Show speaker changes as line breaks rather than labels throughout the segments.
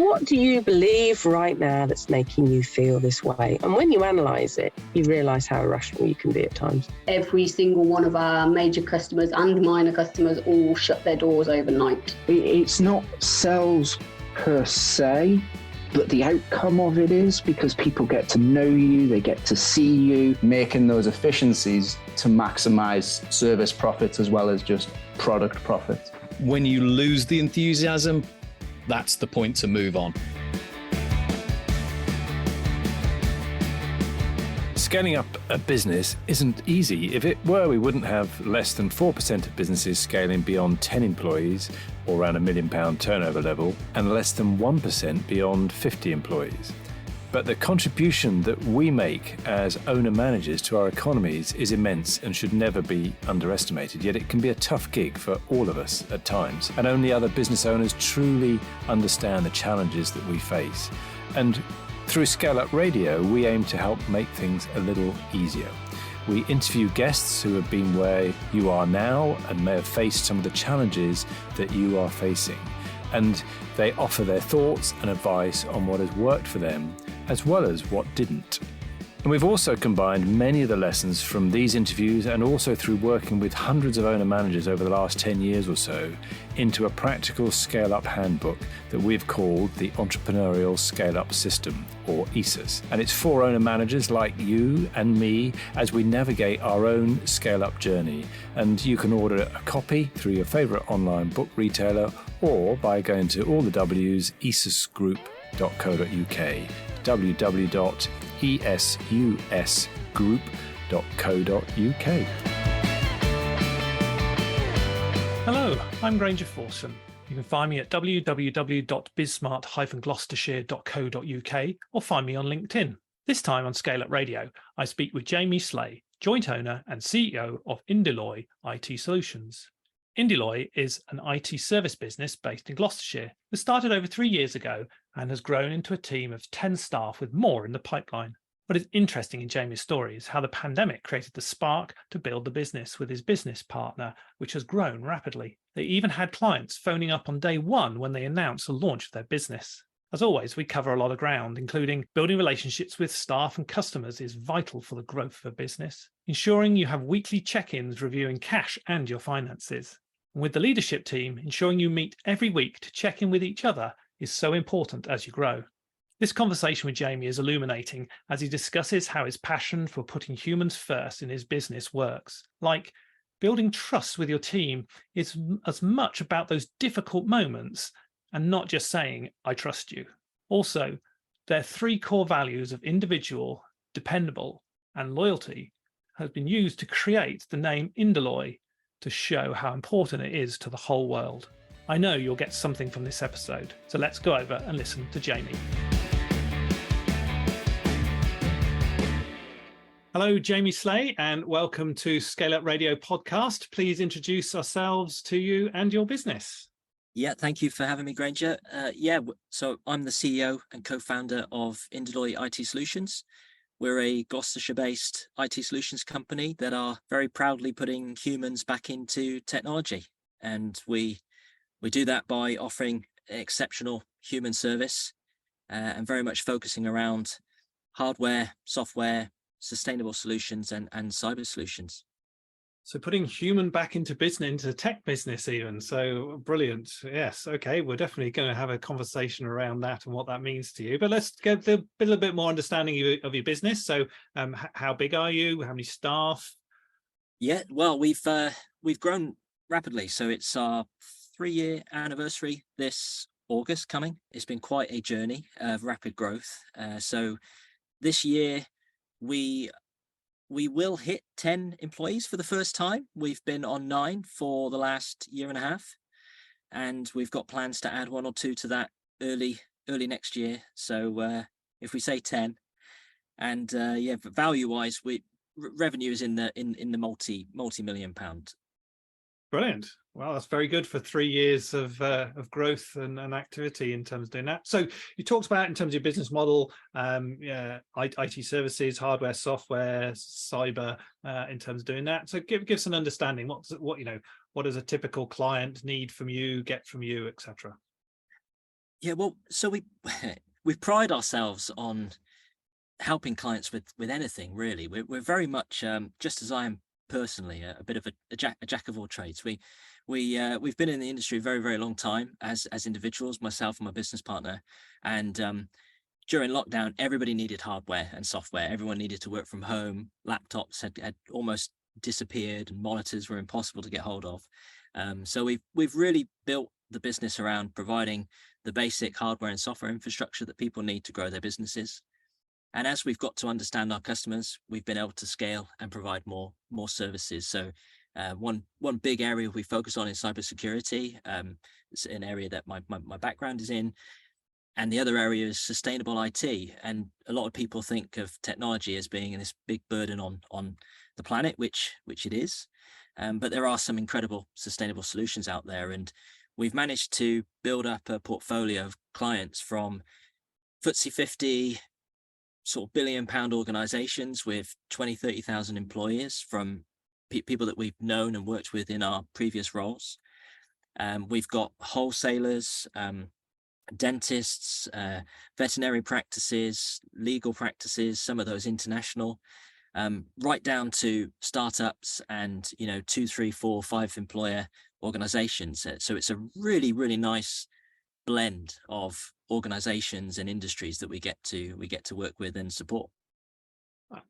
What do you believe right now that's making you feel this way? And when you analyse it, you realise how irrational you can be at times.
Every single one of our major customers and minor customers all shut their doors overnight.
It's not sales per se, but the outcome of it is because people get to know you, they get to see you.
Making those efficiencies to maximise service profits as well as just product profits.
When you lose the enthusiasm, that's the point to move on.
Scaling up a business isn't easy. If it were, we wouldn't have less than 4% of businesses scaling beyond 10 employees or around £1 million turnover level, and less than 1% beyond 50 employees. But the contribution that we make as owner-managers to our economies is immense and should never be underestimated, yet it can be a tough gig for all of us at times, and only other business owners truly understand the challenges that we face. And through ScaleUp Radio, we aim to help make things a little easier. We interview guests who have been where you are now and may have faced some of the challenges that you are facing. And they offer their thoughts and advice on what has worked for them, as well as what didn't. And we've also combined many of the lessons from these interviews and also through working with hundreds of owner managers over the last 10 years or so into a practical scale-up handbook that we've called the Entrepreneurial Scale-Up System, or ESUS. And it's for owner managers like you and me as we navigate our own scale-up journey. And you can order a copy through your favourite online book retailer or by going to all the W's, esusgroup.co.uk, www.esusgroup.co.uk.
Hello, I'm Granger Forson. You can find me at www.bizsmart-gloucestershire.co.uk or find me on LinkedIn. This time on ScaleUp Radio, I speak with Jamie Sleigh, joint owner and CEO of Indeloy IT Solutions. Indeloy is an IT service business based in Gloucestershire that started over 3 years ago and has grown into a team of 10 staff with more in the pipeline. What is interesting in Jamie's story is how the pandemic created the spark to build the business with his business partner, which has grown rapidly. They even had clients phoning up on day one when they announced the launch of their business. As always, we cover a lot of ground, including building relationships with staff and customers is vital for the growth of a business, ensuring you have weekly check-ins reviewing cash and your finances. And with the leadership team, ensuring you meet every week to check in with each other is so important as you grow. This conversation with Jamie is illuminating as he discusses how his passion for putting humans first in his business works. Like, building trust with your team is as much about those difficult moments and not just saying, I trust you. Also, their three core values of individual, dependable, and loyalty has been used to create the name Indeloy to show how important it is to the whole world. I know you'll get something from this episode, so let's go over and listen to Jamie. Hello, Jamie Sleigh, and welcome to ScaleUp Radio podcast. Please introduce ourselves to you and your business.
Yeah, thank you for having me, Granger. So I'm the CEO and co-founder of Indeloy IT Solutions. We're a Gloucestershire-based IT solutions company that are very proudly putting humans back into technology. And we do that by offering exceptional human service and very much focusing around hardware, software, sustainable solutions and cyber solutions.
So putting human back into business, into tech business even. So brilliant. Yes. Okay. We're definitely going to have a conversation around that and what that means to you. But let's get a little bit more understanding of your business. So how big are you? How many staff?
Yeah, well, we've grown rapidly. So it's our 3-year anniversary this August coming. It's been quite a journey of rapid growth. So this year, we will hit 10 employees for the first time. We've been on 9 for the last year and a half, and we've got plans to add 1 or 2 to that early next year. So if we say 10, and value-wise, revenue is in the multi-million pound.
Brilliant. Well, that's very good for 3 years of growth and activity in terms of doing that. So you talked about in terms of your business model, IT services, hardware, software, cyber, in terms of doing that. So give us an understanding. What does a typical client need from you, get from you, etc.?
Yeah, well, so we we pride ourselves on helping clients with anything really. We're very much just as I am personally a bit of a jack of all trades. We've been in the industry a very long time as individuals, myself and my business partner, and during lockdown everybody needed hardware and software. Everyone needed to work from home. Laptops had almost disappeared and monitors were impossible to get hold of. So we've really built the business around providing the basic hardware and software infrastructure that people need to grow their businesses. And as we've got to understand our customers, we've been able to scale and provide more services. So one big area we focus on is cybersecurity. It's an area that my background is in. And the other area is sustainable IT. And a lot of people think of technology as being this big burden on the planet, which it is. But there are some incredible sustainable solutions out there. And we've managed to build up a portfolio of clients from FTSE 50, sort of billion-pound organizations with 20,000-30,000 employees, from people that we've known and worked with in our previous roles. We've got wholesalers, dentists, veterinary practices, legal practices, some of those international, right down to startups and 2, 3, 4, 5 employer organizations. So it's a really nice blend of organizations and industries that we get to work with and support.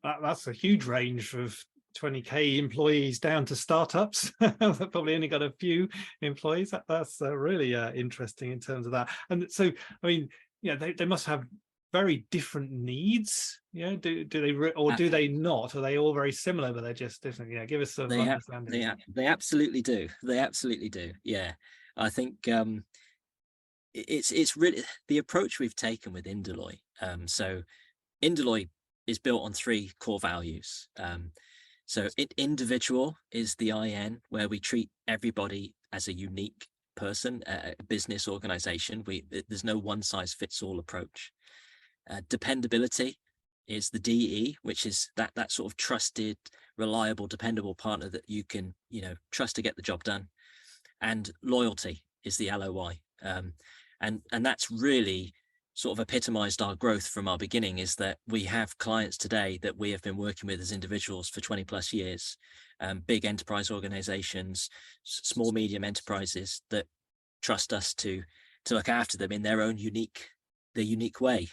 That's a huge range of 20k employees down to startups that probably only got a few employees. That's really interesting in terms of that. And so, I mean, they must have very different needs. Do they or do they not? Are they all very similar, but they're just different? Give us some understanding.
They absolutely do. They absolutely do. Yeah, I think it's really the approach we've taken with Indeloy. So Indeloy is built on 3 core values. So individual is the IN, where we treat everybody as a unique person, a business organization. There's no one size fits all approach. Dependability is the DE, which is that sort of trusted, reliable, dependable partner that you can trust to get the job done. And loyalty is the LOY. And that's really sort of epitomized our growth from our beginning, is that we have clients today that we have been working with as individuals for 20 plus years, big enterprise organizations, small, medium enterprises that trust us to look after them in their unique way.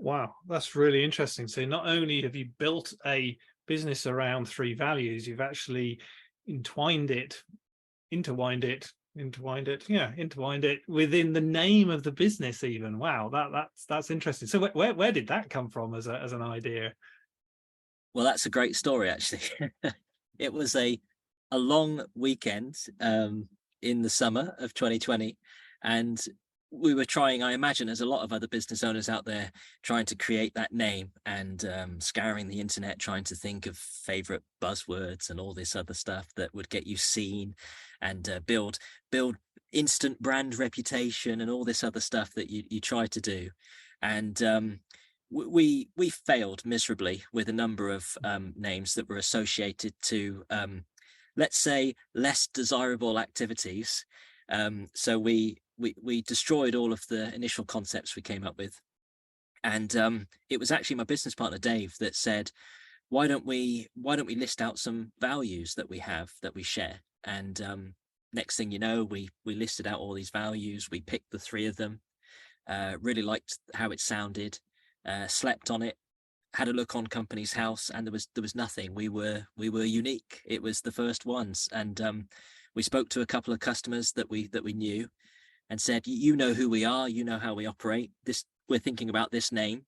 Wow, that's really interesting. So not only have you built a business around 3 values, you've actually intertwined it within the name of the business even. Wow, that's interesting. So where did that come from as an idea?
Well, that's a great story, actually. It was a long weekend in the summer of 2020, and we were trying, I imagine, as a lot of other business owners out there, trying to create that name and scouring the internet, trying to think of favorite buzzwords and all this other stuff that would get you seen and build instant brand reputation and all this other stuff that you try to do. And we failed miserably with a number of names that were associated to, let's say, less desirable activities. So we destroyed all of the initial concepts we came up with. And it was actually my business partner, Dave, that said, why don't we list out some values that we have that we share? And next thing you know, we listed out all these values. We picked the 3 of them, really liked how it sounded, slept on it, had a look on Companies House, and there was nothing. We were unique. It was the first ones. And we spoke to a couple of customers that we knew and said, you know who we are, you know how we operate. We're thinking about this name.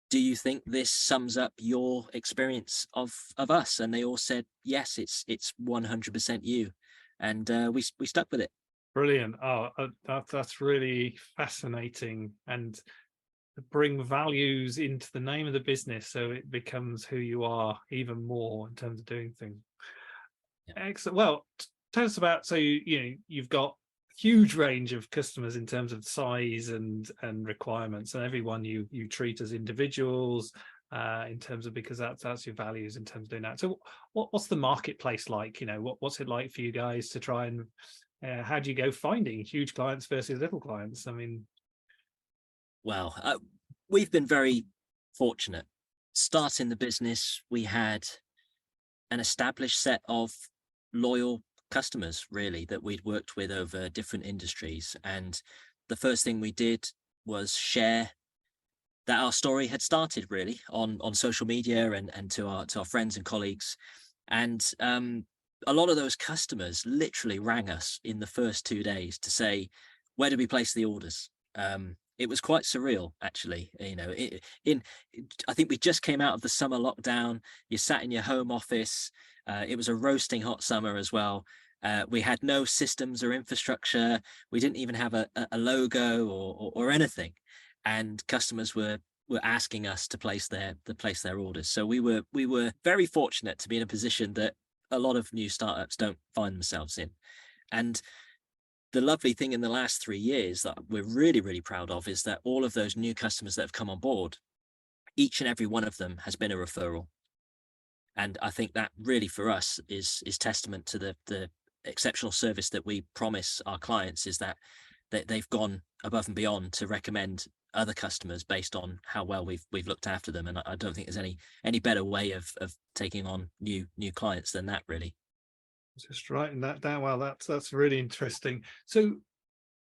Do you think this sums up your experience of us? And they all said, yes, it's 100% you. And we stuck with it.
Brilliant. Oh, that's really fascinating. And to bring values into the name of the business so it becomes who you are even more in terms of doing things. Yeah. Excellent. Well, tell us about, so you've got huge range of customers in terms of size and requirements, and everyone you treat as individuals in terms of, because that's your values in terms of doing that. So what's the marketplace like? What's it like for you guys to try and how do you go finding huge clients versus little clients? I mean,
Well, we've been very fortunate. Starting the business, we had an established set of loyal customers, really, that we'd worked with over different industries. And the first thing we did was share that our story had started really on social media and to our friends and colleagues. And a lot of those customers literally rang us in the first 2 days to say, where do we place the orders? It was quite surreal, actually. You know, I think we just came out of the summer lockdown. You sat in your home office. It was a roasting hot summer as well. We had no systems or infrastructure. We didn't even have a logo or anything, and customers were asking us to place their orders. So we were very fortunate to be in a position that a lot of new startups don't find themselves in. And the lovely thing in the last 3 years that we're really, really proud of is that all of those new customers that have come on board, each and every one of them has been a referral. And I think that really for us is testament to the exceptional service that we promise our clients, is that they've gone above and beyond to recommend other customers based on how well we've looked after them. And I don't think there's any better way of taking on new clients than that, really.
Just writing that down. Well, that's really interesting. So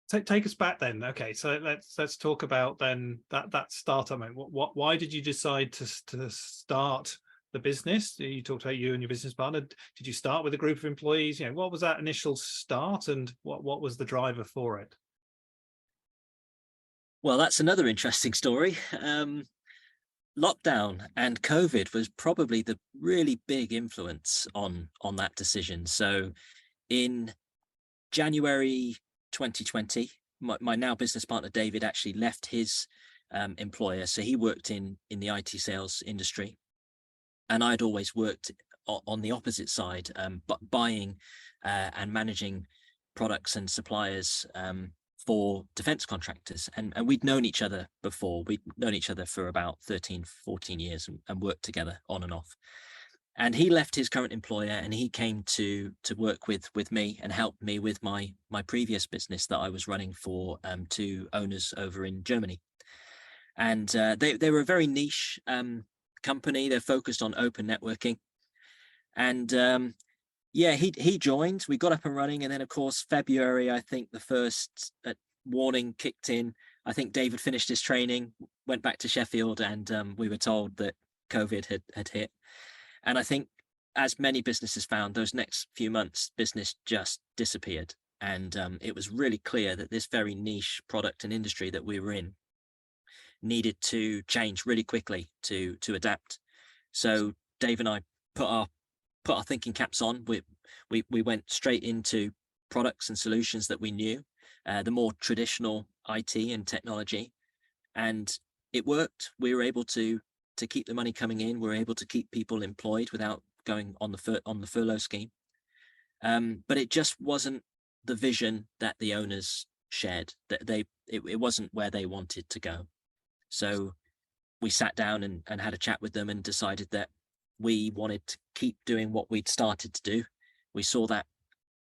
take us back then. Okay, so let's talk about then that startup. Why did you decide to start the business? You talked about you and your business partner. Did you start with a group of employees? You know, what was that initial start, and what was the driver for it?
Well, that's another interesting story. Lockdown and COVID was probably the really big influence on that decision. So in January 2020, my now business partner, David, actually left his employer. So he worked in the IT sales industry. And I'd always worked on the opposite side, but buying and managing products and suppliers for defense contractors. And we'd known each other before. We'd known each other for about 13, 14 years and worked together on and off. And he left his current employer and he came to work with me and help me with my previous business that I was running for two owners over in Germany. And they were a very niche company. They're focused on open networking. And he joined. We got up and running, and then of course February, I think the first warning kicked in. I think David finished his training, went back to Sheffield, and we were told that COVID had hit. And I think, as many businesses found, those next few months, business just disappeared. And it was really clear that this very niche product and industry that we were in needed to change really quickly to adapt. So Dave and I put our thinking caps on. We went straight into products and solutions that we knew, the more traditional IT and technology, and it worked. We were able to keep the money coming in. We were able to keep people employed without going on the furlough scheme. But it just wasn't the vision that the owners shared. That it wasn't where they wanted to go. So we sat down and had a chat with them and decided that we wanted to keep doing what we'd started to do. We saw that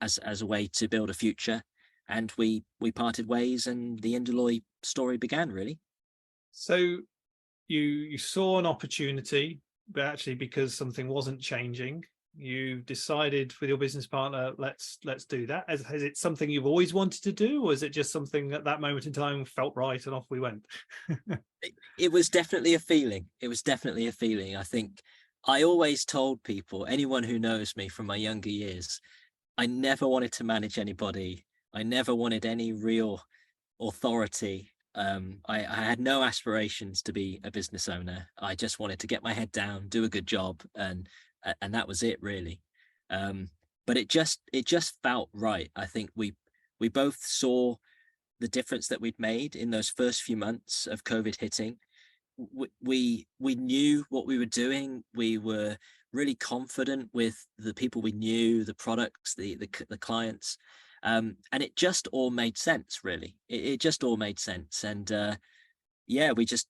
as a way to build a future, and we parted ways, and the Indeloy story began, really.
So you saw an opportunity, but actually because something wasn't changing, you decided with your business partner, let's do that. Has it something you've always wanted to do, or is it just something at that moment in time felt right and off we went?
It was definitely a feeling. It was definitely a feeling. I think I always told people, anyone who knows me from my younger years, I never wanted to manage anybody. I never wanted any real authority. I had no aspirations to be a business owner. I just wanted to get my head down, do a good job, and that was it, really. But it just felt right. I think we both saw the difference that we'd made in those first few months of COVID hitting. We knew what we were doing. We were really confident with the people we knew, the products, the clients. And it just all made sense, really. It just all made sense. And we just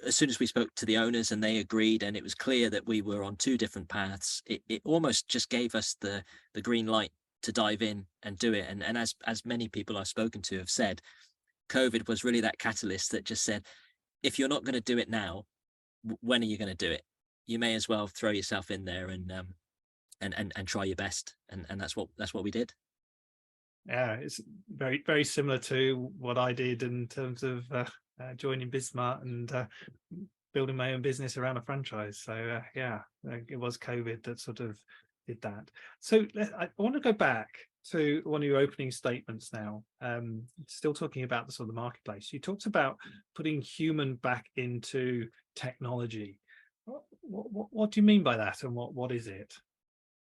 as soon as we spoke to the owners and they agreed, and it was clear that we were on two different paths, it almost just gave us the green light dive in and do it. And as many people I've spoken to have said, COVID was really that catalyst that just said, if you're not going to do it now, when are you going to do it? You may as well throw yourself in there and try your best. And that's what we did.
Yeah, it's very, very similar to what I did in terms of joining Bismart and building my own business around a franchise. So it was COVID that sort of did that. So I want to go back to one of your opening statements now, still talking about the sort of the marketplace. You talked about putting human back into technology. What do you mean by that, and what is it?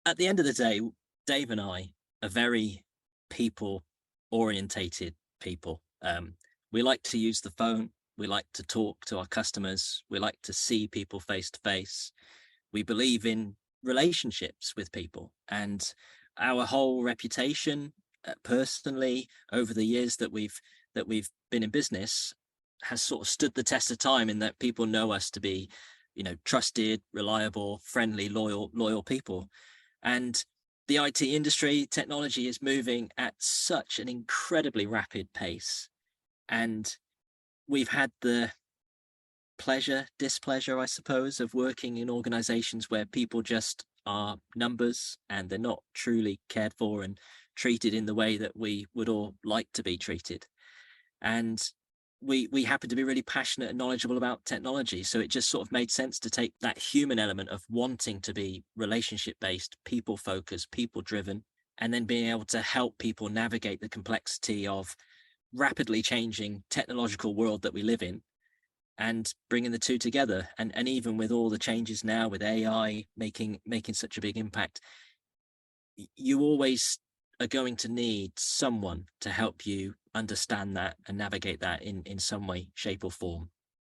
At the end of the day, Dave and I are very people orientated people. We like to use the phone. We like to talk to our customers. We like to see people face to face. We believe in relationships with people, and our whole reputation personally over the years that we've been in business has sort of stood the test of time, in that people know us to be, trusted, reliable, friendly, loyal people. And the IT industry, technology is moving at such an incredibly rapid pace. And we've had the pleasure, displeasure, I suppose, of working in organizations where people just are numbers and they're not truly cared for and treated in the way that we would all like to be treated. And we happen to be really passionate and knowledgeable about technology. So it just sort of made sense to take that human element of wanting to be relationship-based, people-focused, people-driven, and then being able to help people navigate the complexity of rapidly changing technological world that we live in, and bringing the two together. And even with all the changes now with AI making such a big impact, you always are going to need someone to help you understand that and navigate that in some way, shape or form,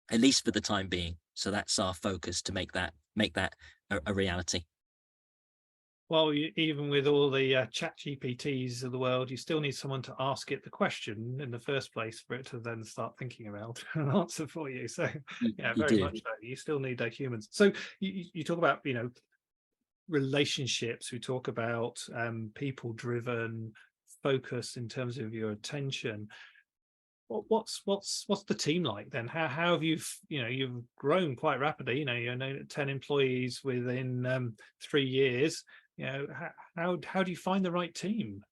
at least for the time being. So that's our focus, to make that a reality.
Well, even with all the chat GPTs of the world, you still need someone to ask it the question in the first place for it to then start thinking about an answer for you. So very much so. You still need humans. So you talk about, relationships. We talk about people-driven focus in terms of your attention. What's the team like then? How have you've grown quite rapidly? You're 10 employees within 3 years. How do you find the right team?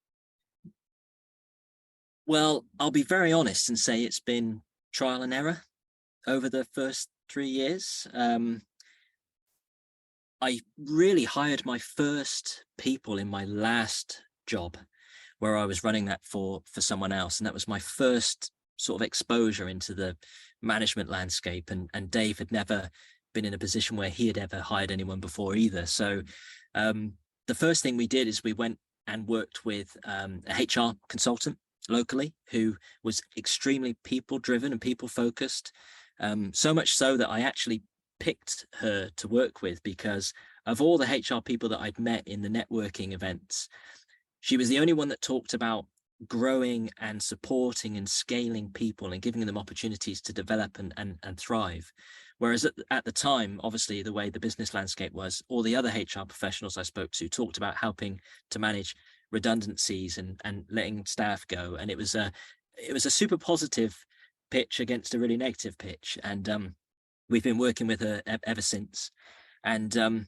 Well, I'll be very honest and say it's been trial and error over the first 3 years. I really hired my first people in my last job, where I was running that for someone else, and that was my first sort of exposure into the management landscape. And Dave had never been in a position where he had ever hired anyone before either. So the first thing we did is we went and worked with a HR consultant locally who was extremely people driven and people focused. So much so that I actually picked her to work with, because of all the HR people that I'd met in the networking events, she was the only one that talked about growing and supporting and scaling people and giving them opportunities to develop and thrive. Whereas at the time, obviously, the way the business landscape was, all the other HR professionals I spoke to talked about helping to manage redundancies and letting staff go. And it was a super positive pitch against a really negative pitch. And we've been working with her ever since. And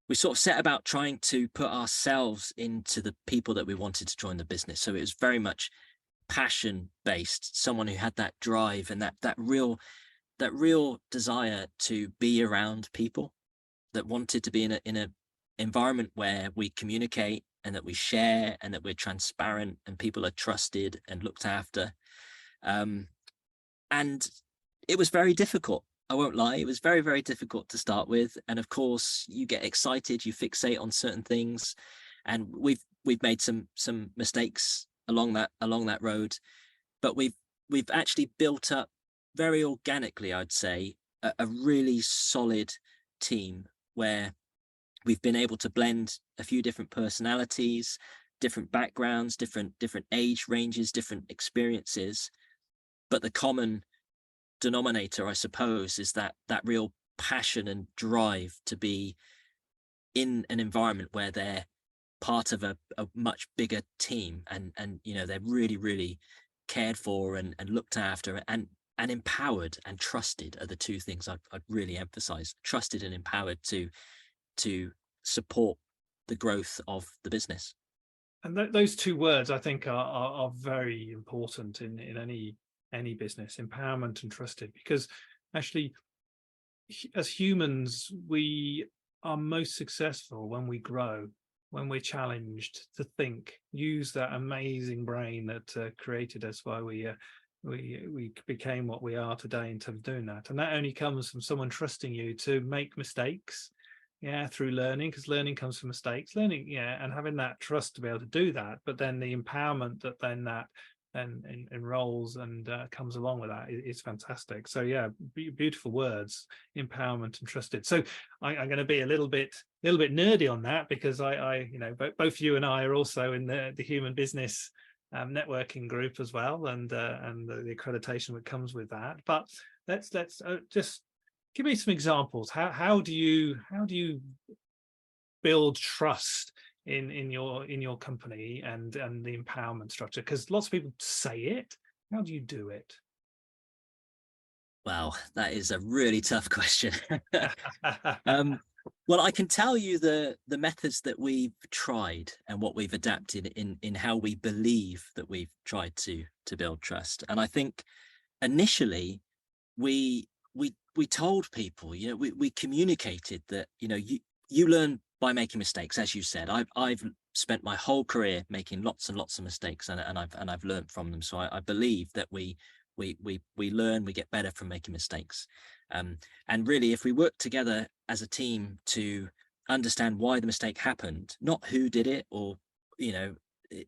we sort of set about trying to put ourselves into the people that we wanted to join the business. So it was very much passion based, someone who had that drive and that real desire to be around people, that wanted to be in a environment where we communicate and that we share and that we're transparent and people are trusted and looked after. And it was very difficult. I won't lie, it was very, very difficult to start with. And of course, you get excited, you fixate on certain things. And we've made some mistakes along that road. But we've actually built up very organically, I'd say, a really solid team where we've been able to blend a few different personalities, different backgrounds, different age ranges, different experiences. But the common denominator, I suppose, is that real passion and drive to be in an environment where they're part of a much bigger team, and they're really, really cared for and looked after, and empowered and trusted are the two things I'd really emphasize. Trusted and empowered to support the growth of the business.
And those two words, I think, are very important in any business: empowerment and trusted. Because actually, as humans, we are most successful when we grow, when we're challenged to think, use that amazing brain that created us, why we became what we are today in terms of doing that. And that only comes from someone trusting you to make mistakes, through learning, because learning comes from mistakes, and having that trust to be able to do that. But then the empowerment that then enrolls and comes along with that is fantastic. So beautiful words, empowerment and trusted. So I'm going to be a little bit nerdy on that, because I both you and I are also in the human business networking group as well, and the accreditation that comes with that. But let's just give me some examples. How do you build trust in your company and the empowerment structure? Because lots of people say it. How do you do it?
Wow, that is a really tough question. Well, I can tell you the methods that we've tried and what we've adapted in how we believe that we've tried to build trust. And I think initially we told people, we communicated that, you learn by making mistakes. As you said, I've spent my whole career making lots and lots of mistakes, and I've learned from them. So I believe that we learn, we get better from making mistakes. And really, if we work together as a team to understand why the mistake happened, not who did it, or,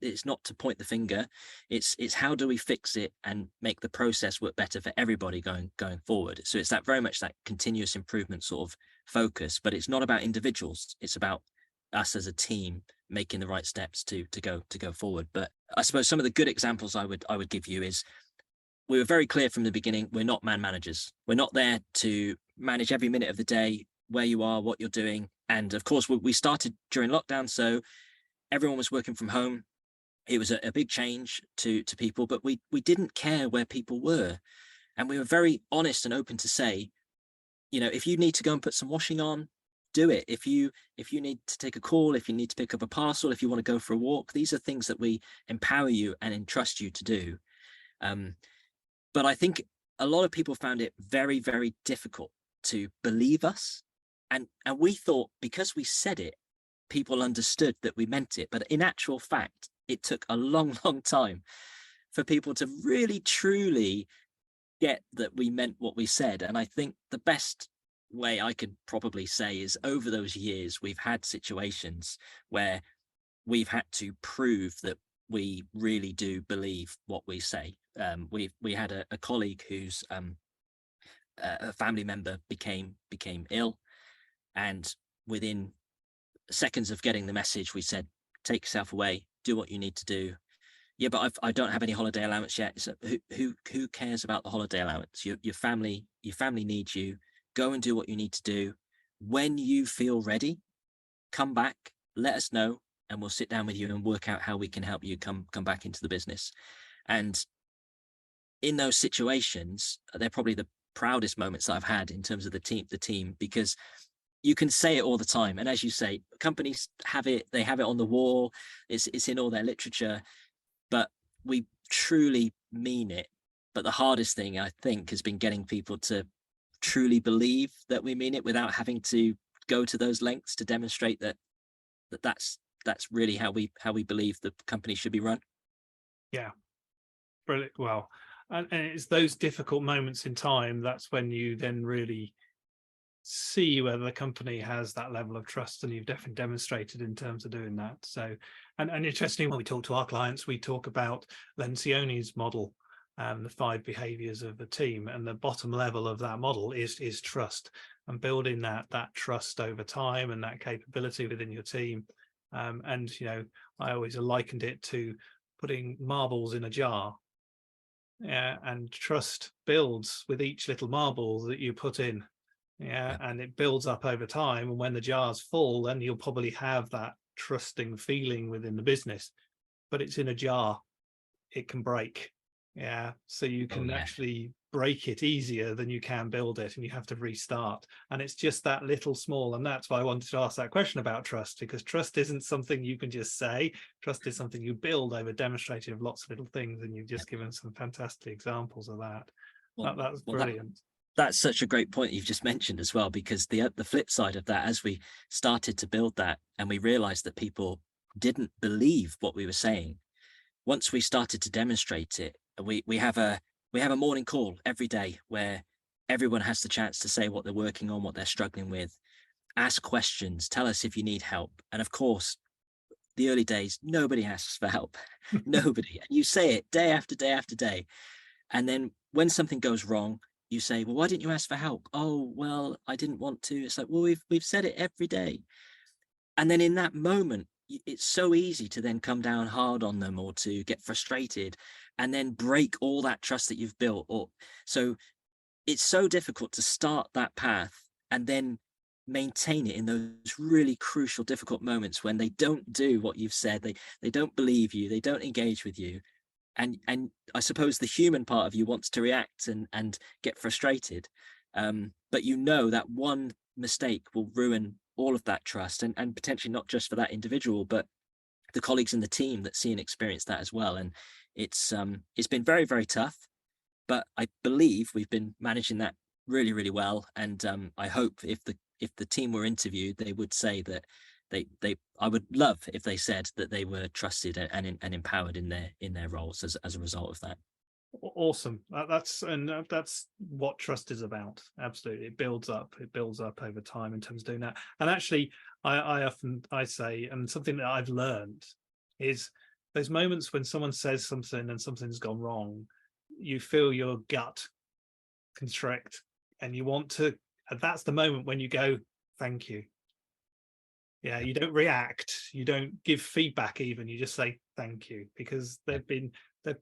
it's not to point the finger, it's how do we fix it and make the process work better for everybody going forward. So it's that very much that continuous improvement sort of focus, but it's not about individuals, it's about us as a team making the right steps to go forward. But I suppose some of the good examples I would give you is, we were very clear from the beginning, we're not man managers. We're not there to manage every minute of the day, where you are, what you're doing. And of course, we started during lockdown, so everyone was working from home. It was a big change to people, but we didn't care where people were. And we were very honest and open to say, if you need to go and put some washing on, do it. If you need to take a call, if you need to pick up a parcel, if you want to go for a walk, these are things that we empower you and entrust you to do. But I think a lot of people found it very, very difficult to believe us. And we thought, because we said it, people understood that we meant it. But in actual fact, it took a long, long time for people to really, truly get that we meant what we said. And I think the best way I could probably say is, over those years, we've had situations where we've had to prove that we really do believe what we say. We had a colleague whose a family member became ill, and within seconds of getting the message, we said, take yourself away, do what you need to do. Yeah, but I don't have any holiday allowance yet. So who cares about the holiday allowance? Your family needs you. Go and do what you need to do. When you feel ready, come back, let us know, and we'll sit down with you and work out how we can help you come back into the business. And in those situations, they're probably the proudest moments that I've had in terms of the team, because you can say it all the time. And as you say, companies have it, they have it on the wall, it's in all their literature, but we truly mean it. But the hardest thing, I think, has been getting people to truly believe that we mean it without having to go to those lengths to demonstrate that's really how we believe the company should be run.
Yeah, brilliant. Well, and it's those difficult moments in time, that's when you then really see whether the company has that level of trust, and you've definitely demonstrated in terms of doing that. So, and interestingly, when we talk to our clients, we talk about Lencioni's model, the 5 behaviors of the team, and the bottom level of that model is trust, and building that trust over time and that capability within your team. And I always likened it to putting marbles in a jar. And trust builds with each little marble that you put in. And it builds up over time, and when the jar's full, then you'll probably have that trusting feeling within the business, but it's in a jar. It can break. Yeah. So you can actually break it easier than you can build it, and you have to restart. And it's just that little small. And that's why I wanted to ask that question about trust, because trust isn't something you can just say. Trust is something you build over demonstrating of lots of little things. And you've just given some fantastic examples of that. That's brilliant.
That's such a great point you've just mentioned as well, because the flip side of that, as we started to build that and we realized that people didn't believe what we were saying, once we started to demonstrate it, we have a morning call every day where everyone has the chance to say what they're working on, what they're struggling with, ask questions, tell us if you need help. And of course, the early days, nobody asks for help. Nobody. And you say it day after day after day. And then when something goes wrong, you say, well, why didn't you ask for help? Oh, well, I didn't want to. It's like, well, we've said it every day. And then in that moment, it's so easy to then come down hard on them or to get frustrated and then break all that trust that you've built. Or so it's so difficult to start that path and then maintain it in those really crucial, difficult moments when they don't do what you've said. They don't believe you. They don't engage with you. And I suppose the human part of you wants to react and get frustrated. But you know that one mistake will ruin all of that trust, and potentially not just for that individual, but the colleagues in the team that see and experience that as well. And it's been very, very tough, but I believe we've been managing that really, really well. And I hope if the team were interviewed, they would say that I would love if they said that they were trusted and empowered in their roles as a result of that.
Awesome. That's what trust is about. Absolutely. It builds up over time in terms of doing that. And actually, I often say, and something that I've learned is those moments when someone says something and something's gone wrong, you feel your gut constrict and you want to, and that's the moment when you go, thank you. Yeah, you don't react, you don't give feedback even, you just say thank you, because they've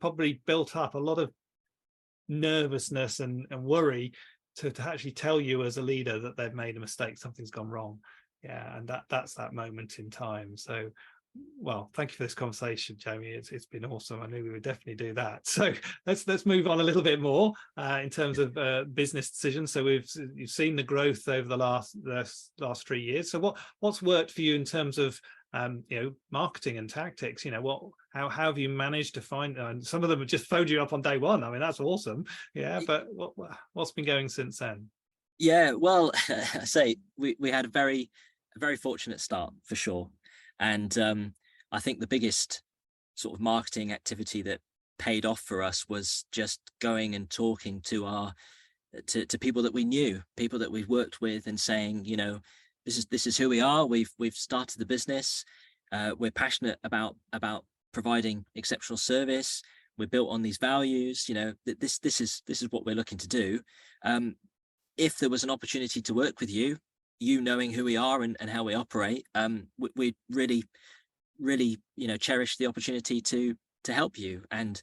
probably built up a lot of nervousness and worry to actually tell you as a leader that they've made a mistake, something's gone wrong. Yeah, and that's that moment in time. So, well, thank you for this conversation, Jamie. It's been awesome. I knew we would definitely do that. So let's move on a little bit more in terms of business decisions. So you've seen the growth over the last 3 years. So what's worked for you in terms of marketing and tactics? How have you managed to find? Some of them have just phoned you up on day one. I mean, that's awesome. Yeah, but what's been going since then?
Yeah, well, I say we had a very fortunate start for sure. And I think the biggest sort of marketing activity that paid off for us was just going and talking to people that we knew, people that we've worked with, and saying, this is who we are. We've started the business. We're passionate about providing exceptional service. We're built on these values. This is what we're looking to do. If there was an opportunity to work with you, knowing who we are and how we operate, we really cherish the opportunity to help you. And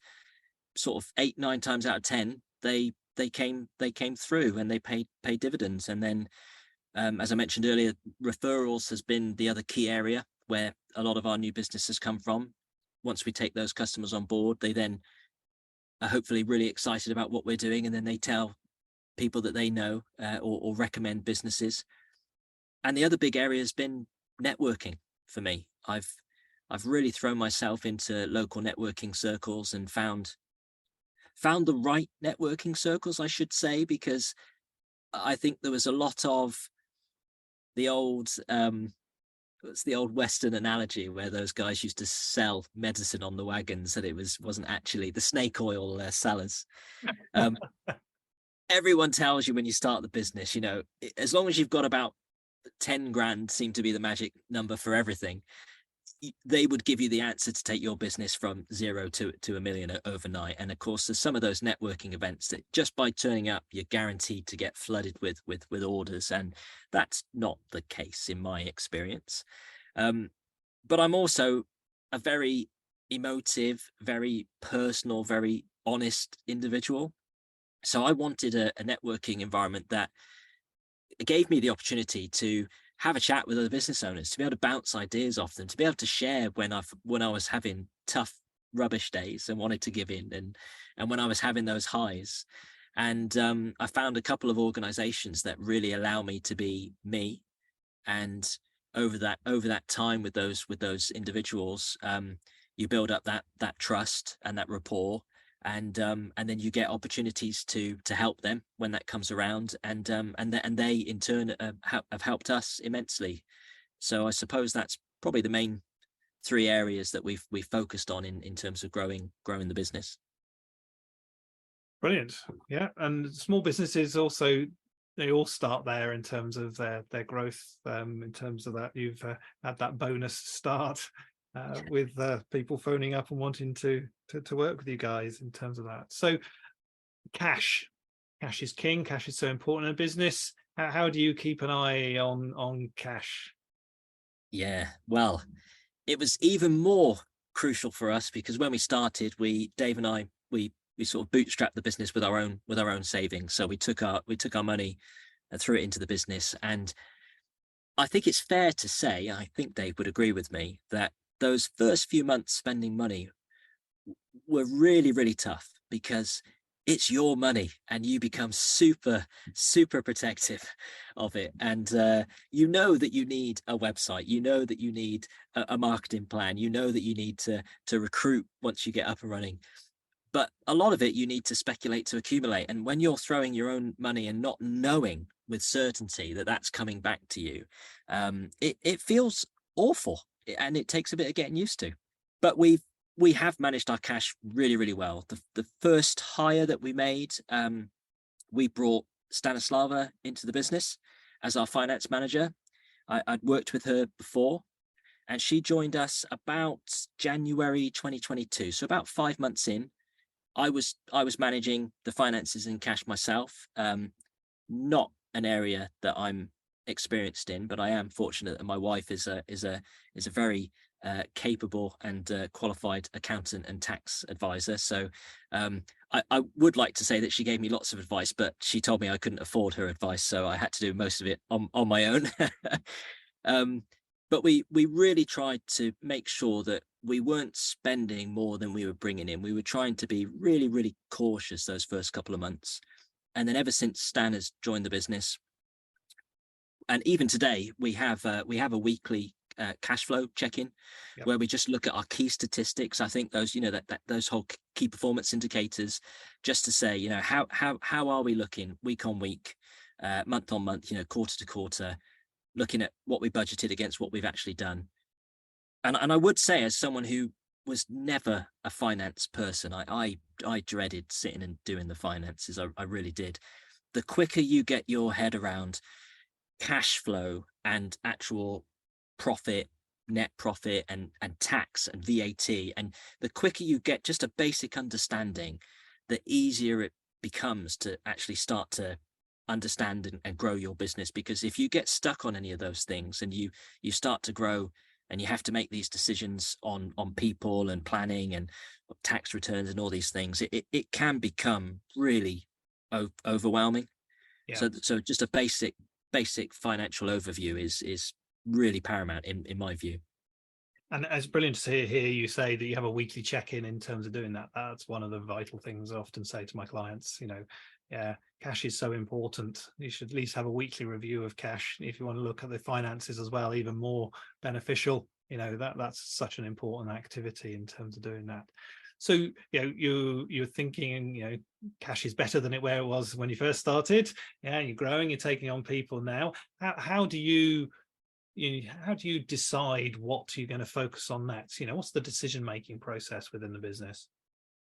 sort of 8-9 times out of 10, they came through and they paid dividends. And then as I mentioned earlier, referrals has been the other key area where a lot of our new business has come from. Once we take those customers on board, they then are hopefully really excited about what we're doing, and then they tell people that they know or recommend businesses. And the other big area has been networking for me. I've really thrown myself into local networking circles and found the right networking circles, I should say, because I think there was a lot of the old it's the old Western analogy where those guys used to sell medicine on the wagons, and it wasn't actually the snake oil sellers. Everyone tells you when you start the business, as long as you've got about 10 grand, seem to be the magic number for everything, they would give you the answer to take your business from 0 to $1 million overnight. And of course, there's some of those networking events that just by turning up, you're guaranteed to get flooded with orders. And that's not the case in my experience. But I'm also a very emotive, very personal, very honest individual. So I wanted a networking environment that gave me the opportunity to have a chat with other business owners, to be able to bounce ideas off them, to be able to share when I was having tough rubbish days and wanted to give in, and when I was having those highs. And I found a couple of organizations that really allow me to be me. And over that time with those individuals, you build up that trust and that rapport, and then you get opportunities to help them when that comes around, and they in turn have helped us immensely. So I suppose that's probably the main three areas that we've focused on in terms of growing the business.
Brilliant. Yeah, and small businesses also, they all start there in terms of their growth. In terms of that, you've had that bonus start with people phoning up and wanting to work with you guys in terms of that. So cash is king. Cash is so important in business. How do you keep an eye on cash?
Yeah, well, it was even more crucial for us because when we started, Dave and I, we sort of bootstrapped the business with our own savings. So we took our money and threw it into the business. And I think it's fair to say, I think Dave would agree with me, that those first few months spending money were really, really tough because it's your money and you become super, super protective of it. And you know that you need a website, you know that you need a marketing plan, you know that you need to recruit once you get up and running. But a lot of it you need to speculate to accumulate. And when you're throwing your own money and not knowing with certainty that that's coming back to you, it feels awful, and it takes a bit of getting used to. But we have managed our cash really, really well. The first hire that we made, we brought Stanislava into the business as our finance manager. I'd worked with her before, and she joined us about January 2022. So about 5 months in, I was managing the finances and cash myself. Not an area that I'm experienced in, but I am fortunate that my wife is a very capable and qualified accountant and tax advisor. So I would like to say that she gave me lots of advice, but she told me I couldn't afford her advice, so I had to do most of it on my own. But we really tried to make sure that we weren't spending more than we were bringing in. We were trying to be really, really cautious those first couple of months. And then ever since Stan has joined the business, and even today, we have a weekly cash flow check-in,
Yep,
where we just look at our key statistics. I think those, those whole key performance indicators, just to say, how are we looking week on week, month on month, quarter to quarter, looking at what we budgeted against what we've actually done. And I would say, as someone who was never a finance person, I dreaded sitting and doing the finances. I really did. The quicker you get your head around cash flow and actual profit, net profit, and tax and VAT, and the quicker you get just a basic understanding, the easier it becomes to actually start to understand and grow your business. Because if you get stuck on any of those things and you start to grow and you have to make these decisions on people and planning and tax returns and all these things, it can become really overwhelming.
yeah.
So just a basic financial overview is really paramount in my view.
And it's brilliant to hear you say that you have a weekly check-in in terms of doing that. That's one of the vital things I often say to my clients. Cash is so important. You should at least have a weekly review of cash. If you want to look at the finances as well, even more beneficial. That's such an important activity in terms of doing that. So you're thinking, cash is better than where it was when you first started. Yeah, you're growing, you're taking on people now. How do you decide what you're going to focus on next? What's the decision-making process within the business?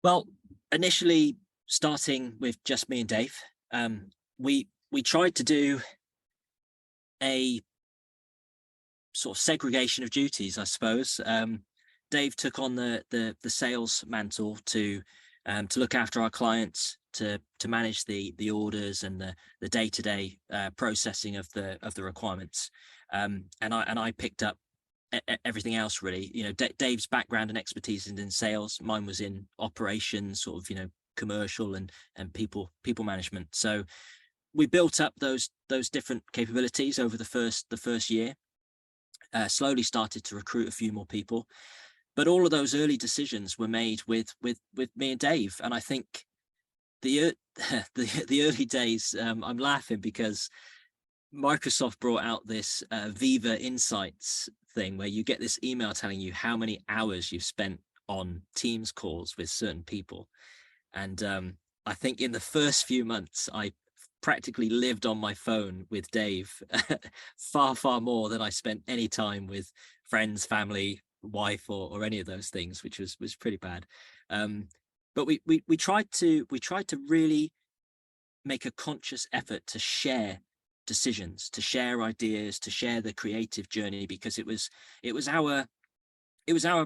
Well, initially starting with just me and Dave, we tried to do a sort of segregation of duties, I suppose. Dave took on the sales mantle to look after our clients, to manage the orders and the day-to-day processing of the requirements. And I picked up everything else, really. Dave's background and expertise is in sales. Mine was in operations, sort of, commercial and people management. So we built up those different capabilities over the first year. Slowly started to recruit a few more people, but all of those early decisions were made with me and Dave. And I think the early days, I'm laughing because Microsoft brought out this Viva Insights thing where you get this email telling you how many hours you've spent on Teams calls with certain people. And I think in the first few months, I practically lived on my phone with Dave far more than I spent any time with friends, family, wife, or any of those things, which was pretty bad. But we tried to really make a conscious effort to share decisions, to share ideas, to share the creative journey, because it was our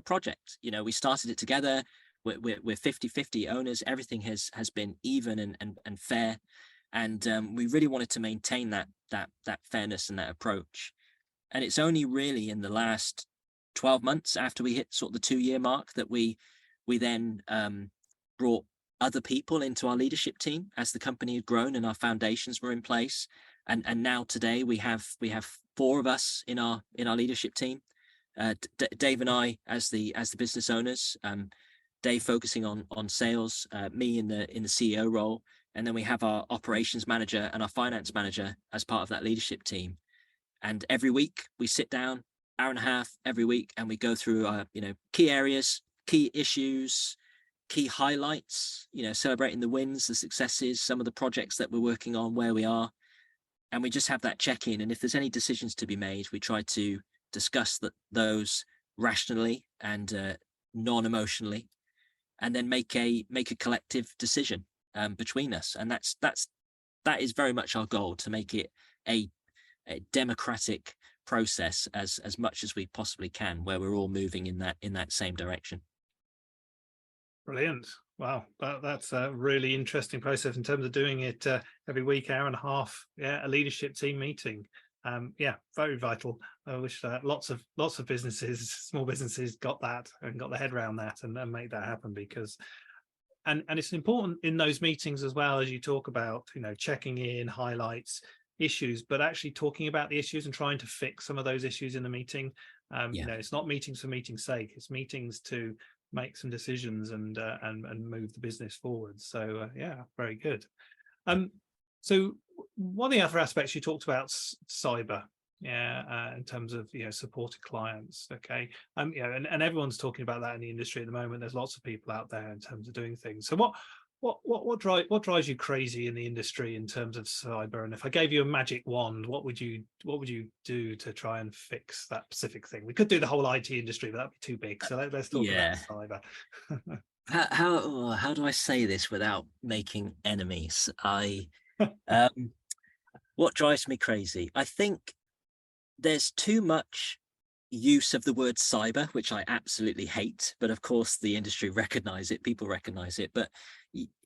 project. You know, we started it together. We're 50-50 owners. Everything has been even and fair. And we really wanted to maintain that fairness and that approach. And it's only really in the last 12 months after we hit sort of the 2-year mark that we then brought other people into our leadership team as the company had grown and our foundations were in place. And now today we have 4 of us in our leadership team. Dave and I as the business owners. Dave focusing on sales, me in the CEO role. And then we have our operations manager and our finance manager as part of that leadership team. And every week we sit down, hour and a half every week, and we go through our, key areas, key issues, key highlights, celebrating the wins, the successes, some of the projects that we're working on, where we are. And we just have that check-in. And if there's any decisions to be made, we try to discuss those rationally and non-emotionally, and then make a collective decision between us. And that is very much our goal, to make it a democratic process as much as we possibly can, where we're all moving in that same direction.
Brilliant. Wow, that's a really interesting process in terms of doing it every week, hour and a half. Yeah, a leadership team meeting. Very vital. I wish lots of businesses, small businesses, got that and got their head around that and make that happen, because and it's important in those meetings as well, as you talk about, checking in, highlights, issues, but actually talking about the issues and trying to fix some of those issues in the meeting. It's not meetings for meeting's sake. It's meetings to make some decisions and move the business forward. So very good. So one of the other aspects you talked about, cyber, in terms of supporting clients. Okay, and everyone's talking about that in the industry at the moment. There's lots of people out there in terms of doing things. So what drives you crazy in the industry in terms of cyber? And if I gave you a magic wand, what would you do to try and fix that specific thing? We could do the whole IT industry, but that'd be too big. So let's talk about cyber.
How do I say this without making enemies? What drives me crazy? I think there's too much use of the word cyber, which I absolutely hate. But of course, the industry recognize it. People recognize it. But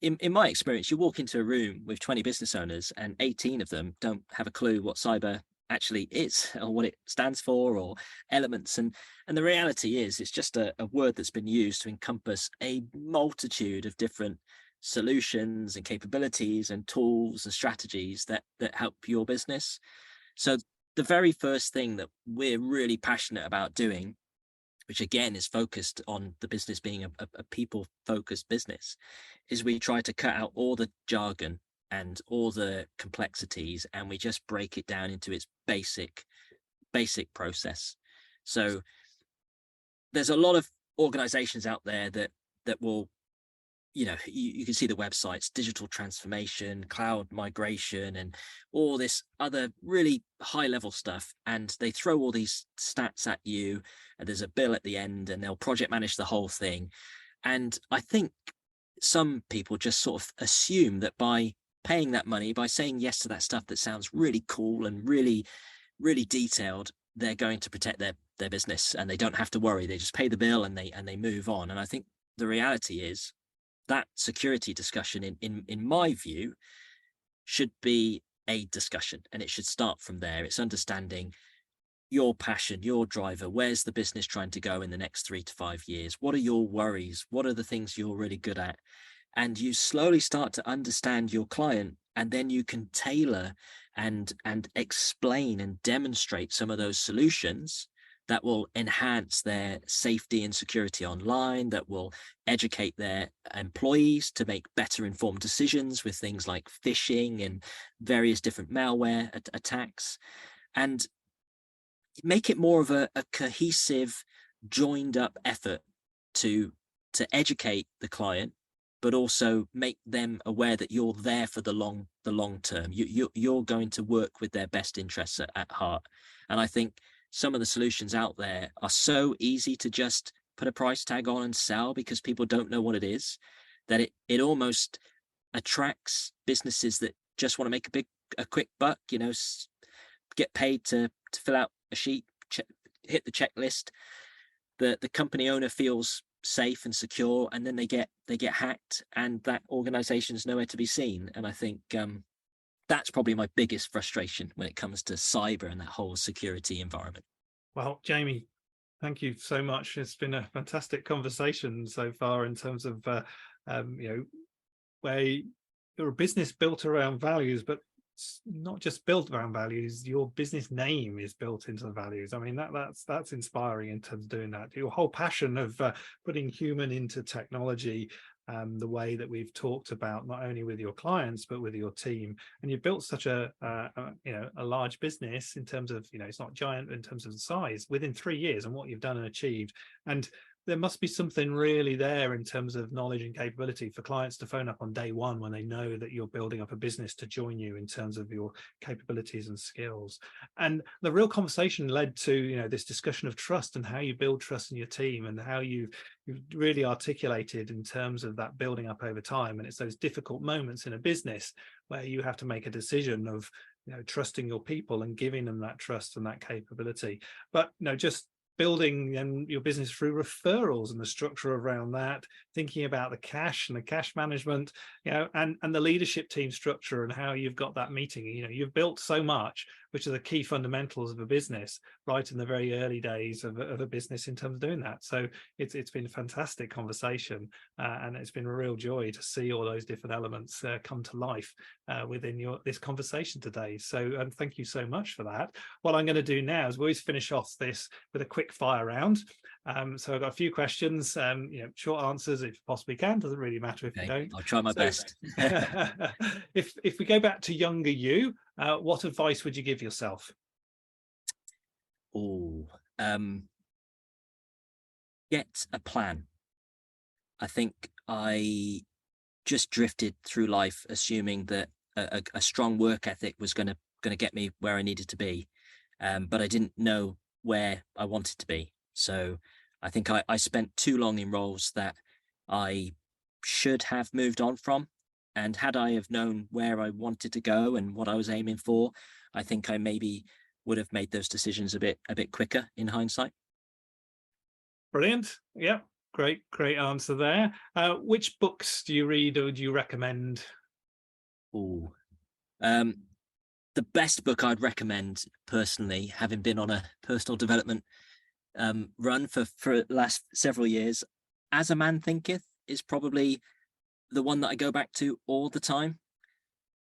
in my experience, you walk into a room with 20 business owners and 18 of them don't have a clue what cyber actually is or what it stands for or elements. And the reality is it's just a word that's been used to encompass a multitude of different solutions and capabilities and tools and strategies that help your business. So the very first thing that we're really passionate about doing, which again is focused on the business being a people-focused business, is we try to cut out all the jargon and all the complexities, and we just break it down into its basic process. So there's a lot of organizations out there that will, you can see the websites, digital transformation, cloud migration, and all this other really high level stuff. And they throw all these stats at you, and there's a bill at the end, and they'll project manage the whole thing. And I think some people just sort of assume that by paying that money, by saying yes to that stuff that sounds really cool and really, really detailed, they're going to protect their business, and they don't have to worry. They just pay the bill and they move on. And I think the reality is that security discussion, in my view, should be a discussion, and it should start from there. It's understanding your passion, your driver. Where's the business trying to go in the next 3 to 5 years? What are your worries? What are the things you're really good at? And you slowly start to understand your client and then you can tailor and explain and demonstrate some of those solutions that will enhance their safety and security online, that will educate their employees to make better informed decisions with things like phishing and various different malware attacks, and make it more of a cohesive, joined up effort to educate the client, but also make them aware that you're there for the long term. You're going to work with their best interests at heart. And I think some of the solutions out there are so easy to just put a price tag on and sell because people don't know what it is, that it almost attracts businesses that just want to make a quick buck, get paid to fill out a sheet, hit the checklist. The company owner feels safe and secure, and then they get hacked, and that organization is nowhere to be seen. And I think that's probably my biggest frustration when it comes to cyber and that whole security environment.
Well, Jamie, thank you so much. It's been a fantastic conversation so far in terms of where you're a business built around values, but it's not just built around values. Your business name is built into the values. I mean, that's inspiring in terms of doing that. Your whole passion of putting human into technology, the way that we've talked about, not only with your clients but with your team, and you built such a large business in terms of, it's not giant in terms of the size, within 3 years, and what you've done and achieved. And there must be something really there in terms of knowledge and capability for clients to phone up on day one when they know that you're building up a business to join you in terms of your capabilities and skills. And the real conversation led to, this discussion of trust and how you build trust in your team, and how you've really articulated in terms of that building up over time. And it's those difficult moments in a business where you have to make a decision of, trusting your people and giving them that trust and that capability. But just building your business through referrals and the structure around that, thinking about the cash and the cash management, and the leadership team structure and how you've got that meeting. You've built so much, which are the key fundamentals of a business right in the very early days of a business in terms of doing that. So it's been a fantastic conversation, and it's been a real joy to see all those different elements come to life within this conversation today. So thank you so much for that. What I'm going to do now is we always finish off this with a quick fire round. So I've got a few questions, short answers if you possibly can. Doesn't really matter if you don't.
I'll try my best.
If we go back to younger you, what advice would you give yourself?
Get a plan. I think I just drifted through life assuming that a strong work ethic was going to get me where I needed to be, but I didn't know where I wanted to be. So I think I spent too long in roles that I should have moved on from. And had I have known where I wanted to go and what I was aiming for, I think I maybe would have made those decisions a bit quicker in hindsight.
Brilliant. Yeah, great answer there. Which books do you read or do you recommend?
The best book I'd recommend personally, having been on a personal development run for the last several years, As a Man Thinketh, is probably the one that I go back to all the time.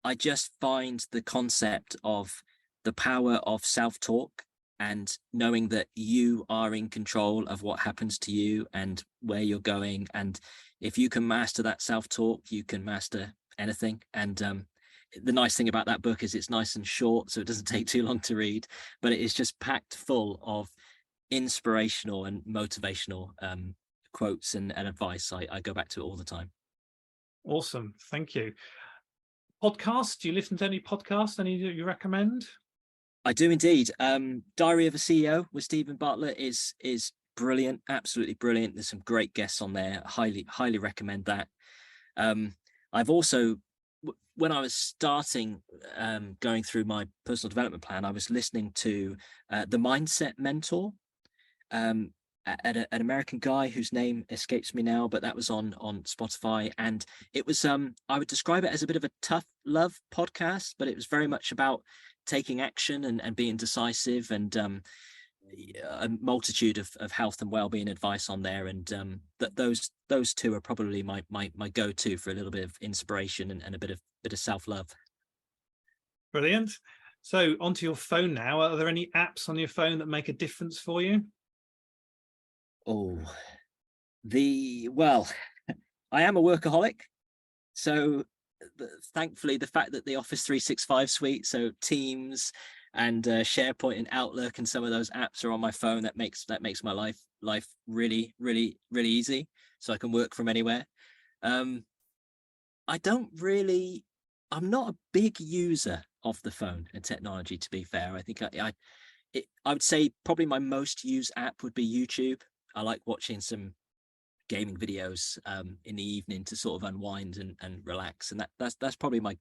I just find the concept of the power of self-talk and knowing that you are in control of what happens to you and where you're going. And if you can master that self-talk, you can master anything. And the nice thing about that book is it's nice and short, so it doesn't take too long to read, but it is just packed full of inspirational and motivational quotes and advice. I go back to it all the time.
Awesome. Thank you. Podcasts? Do you listen to any podcasts? Any that you recommend?
I do indeed. Diary of a CEO with Stephen Bartlett is brilliant, absolutely brilliant. There's some great guests on there. Highly recommend that. I've also, when I was starting going through my personal development plan, I was listening to The Mindset Mentor, an American guy whose name escapes me now, but that was on Spotify. And it was, I would describe it as a bit of a tough love podcast, but it was very much about taking action and being decisive, and a multitude of health and well-being advice on there. And that those two are probably my go-to for a little bit of inspiration and a bit of self-love.
Brilliant. So onto your phone now. Are there any apps on your phone that make a difference for you?
Oh, well, I am a workaholic. So thankfully, the fact that the Office 365 suite, so Teams and SharePoint and Outlook and some of those apps are on my phone, that makes my life really, really, really easy. So I can work from anywhere. I'm not a big user of the phone and technology, to be fair. I think I would say probably my most used app would be YouTube. I like watching some gaming videos in the evening to sort of unwind and relax, and that's probably my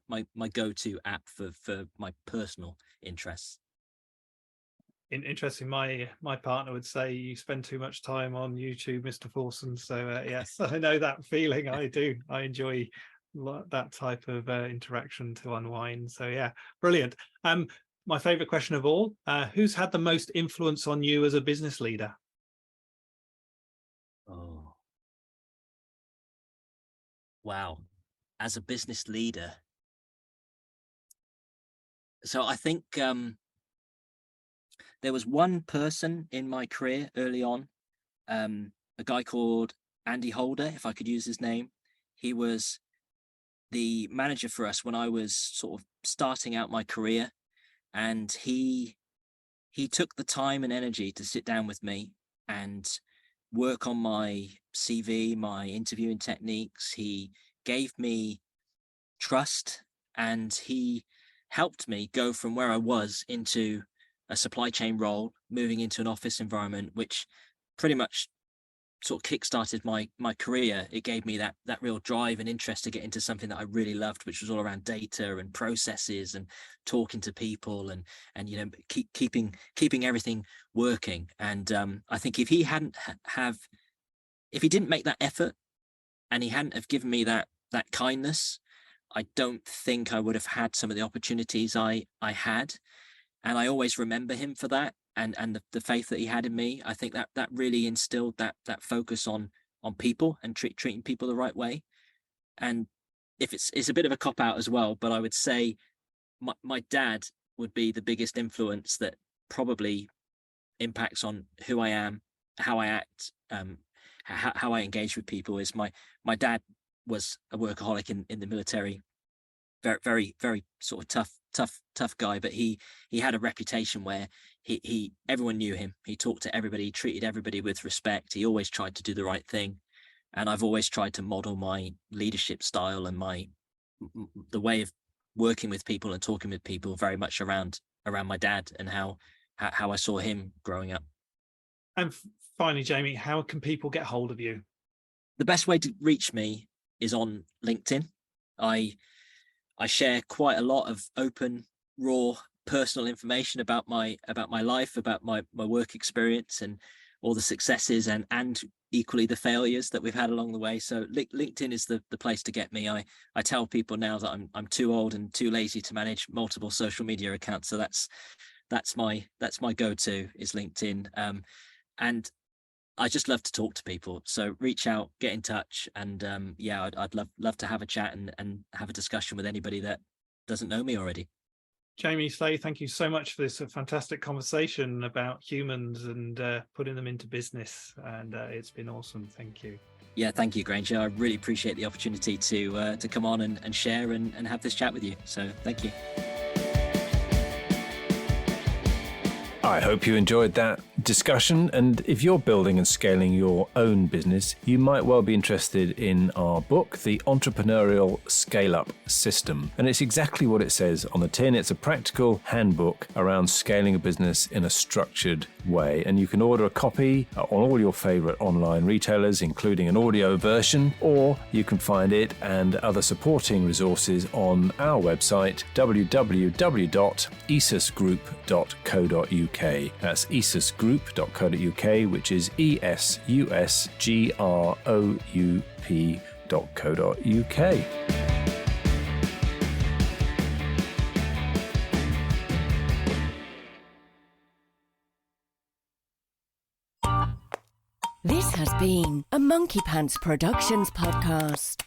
go-to app for my personal interests.
Interesting. My partner would say you spend too much time on YouTube, Mr. Forson. So yes, I know that feeling. I do. I enjoy that type of interaction to unwind. So yeah, brilliant. My favorite question of all: who's had the most influence on you as a business leader?
Oh, wow. As a business leader. So I think there was one person in my career early on, a guy called Andy Holder, if I could use his name. He was the manager for us when I was sort of starting out my career, and he took the time and energy to sit down with me and work on my CV, my interviewing techniques. He gave me trust, and he helped me go from where I was into a supply chain role, moving into an office environment, which pretty much sort of kickstarted my career. It gave me that real drive and interest to get into something that I really loved, which was all around data and processes and talking to people and keeping everything working. And I think if he didn't make that effort and he hadn't have given me that kindness, I don't think I would have had some of the opportunities I had. And I always remember him for that, and the faith that he had in me. I think that really instilled that focus on people and treating people the right way. And if it's a bit of a cop out as well, but I would say my dad would be the biggest influence that probably impacts on who I am, how I act, how I engage with people. Is my dad was a workaholic in the military, very, very, very sort of tough guy, but he had a reputation where he everyone knew him. He talked to everybody, he treated everybody with respect. He always tried to do the right thing. And I've always tried to model my leadership style and the way of working with people and talking with people very much around my dad and how I saw him growing up.
And finally, Jamie, how can people get hold of you?
The best way to reach me is on LinkedIn. I share quite a lot of open, raw, personal information about my life, about my work experience, and all the successes and equally the failures that we've had along the way. So LinkedIn is the place to get me. I tell people now that I'm too old and too lazy to manage multiple social media accounts. So that's my go-to is LinkedIn. And I just love to talk to people. So reach out, get in touch, and I'd love to have a chat and have a discussion with anybody that doesn't know me already.
Jamie Sleigh, thank you so much for this fantastic conversation about humans and putting them into business. And it's been awesome. Thank you.
Yeah, thank you, Granger. I really appreciate the opportunity to come on and share and have this chat with you. So thank you.
I hope you enjoyed that discussion, and if you're building and scaling your own business, you might well be interested in our book, The Entrepreneurial ScaleUp System. And it's exactly what it says on the tin. It's a practical handbook around scaling a business in a structured way. And you can order a copy on all your favorite online retailers, including an audio version, or you can find it and other supporting resources on our website, www.esusgroup.co.uk. That's esusgroup.co.uk, which is esusgroup.co.uk.
This has been a Monkey Pants Productions podcast.